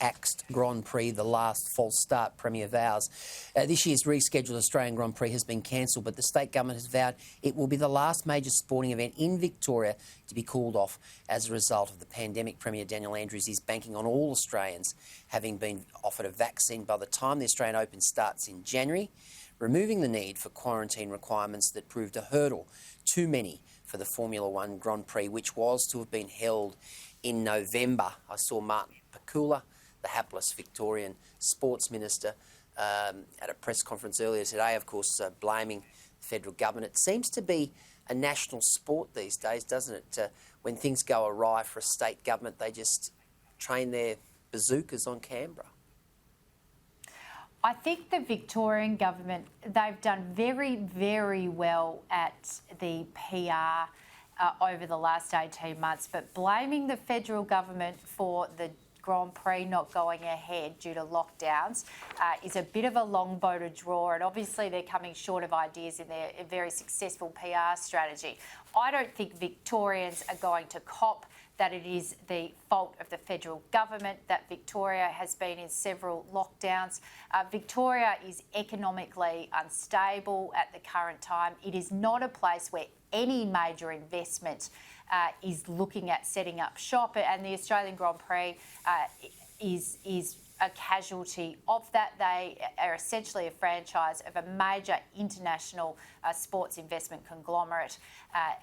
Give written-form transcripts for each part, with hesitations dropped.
axed Grand Prix, the last false start Premier vows. This year's rescheduled Australian Grand Prix has been cancelled, but the state government has vowed it will be the last major sporting event in Victoria to be called off as a result of the pandemic. Premier Daniel Andrews is banking on all Australians having been offered a vaccine by the time the Australian Open starts in January, removing the need for quarantine requirements that proved a hurdle too many for the Formula One Grand Prix, which was to have been held in November. I saw Martin Pakula, the hapless Victorian sports minister, at a press conference earlier today, of course, blaming the federal government. It seems to be a national sport these days, doesn't it? When things go awry for a state government, they just train their bazookas on Canberra. I think the Victorian government, they've done very, very well at the PR over the last 18 months, but blaming the federal government for the Grand Prix not going ahead due to lockdowns is a bit of a long bow to draw, and obviously they're coming short of ideas in their very successful PR strategy. I don't think Victorians are going to cop that it is the fault of the federal government that Victoria has been in several lockdowns. Victoria is economically unstable at the current time. It is not a place where any major investment is looking at setting up shop, and the Australian Grand Prix is a casualty of that. They are essentially a franchise of a major international sports investment conglomerate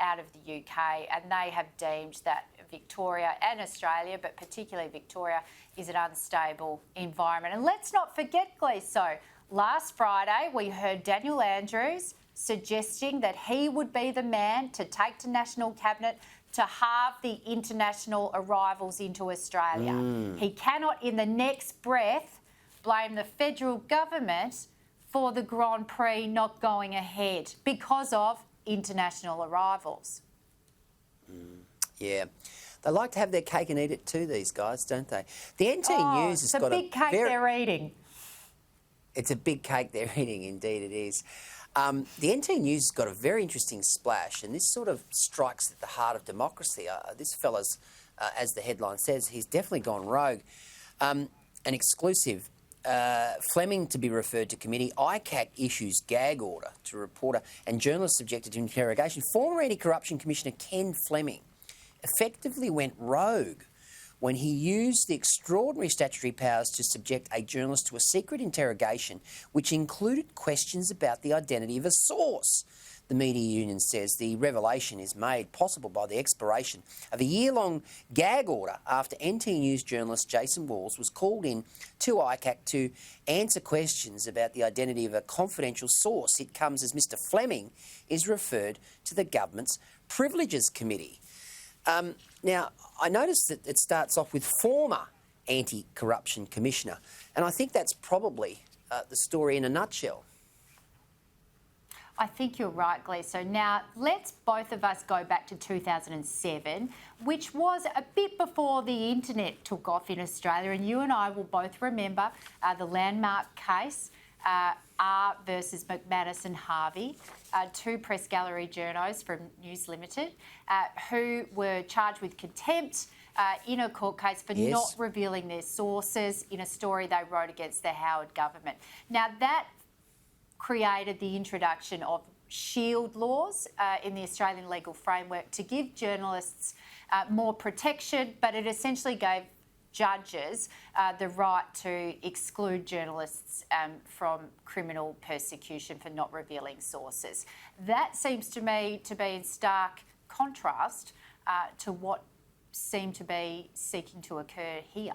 out of the UK, and they have deemed that Victoria and Australia, but particularly Victoria, is an unstable environment. And let's not forget, Gleeso, last Friday we heard Daniel Andrews suggesting that he would be the man to take to National Cabinet to halve the international arrivals into Australia. He cannot, in the next breath, blame the federal government for the Grand Prix not going ahead because of international arrivals. Yeah. They like to have their cake and eat it too, these guys, don't they? The NT News has got a big cake they're eating. It's a big cake they're eating, indeed it is. The NT News has got a very interesting splash, and this sort of strikes at the heart of democracy. This fella's, as the headline says, he's definitely gone rogue. An exclusive, Fleming to be referred to committee. ICAC issues gag order to reporter and journalist subjected to interrogation. Former Anti-Corruption Commissioner Ken Fleming effectively went rogue when he used the extraordinary statutory powers to subject a journalist to a secret interrogation which included questions about the identity of a source. The media union says the revelation is made possible by the expiration of a year-long gag order after NT News journalist Jason Walls was called in to ICAC to answer questions about the identity of a confidential source. It comes as Mr Fleming is referred to the government's Privileges Committee. Now, I noticed that it starts off with former Anti-Corruption Commissioner, and I think that's probably the story in a nutshell. I think you're right, Gleeso. Now, let's both of us go back to 2007, which was a bit before the internet took off in Australia, and you and I will both remember the landmark case, R versus McManus and Harvey, two press gallery journos from News Limited who were charged with contempt in a court case for not revealing their sources in a story they wrote against the Howard government. Now, that created the introduction of shield laws in the Australian legal framework to give journalists more protection, but it essentially gave judges the right to exclude journalists from criminal persecution for not revealing sources. That seems to me to be in stark contrast to what seemed to be seeking to occur here.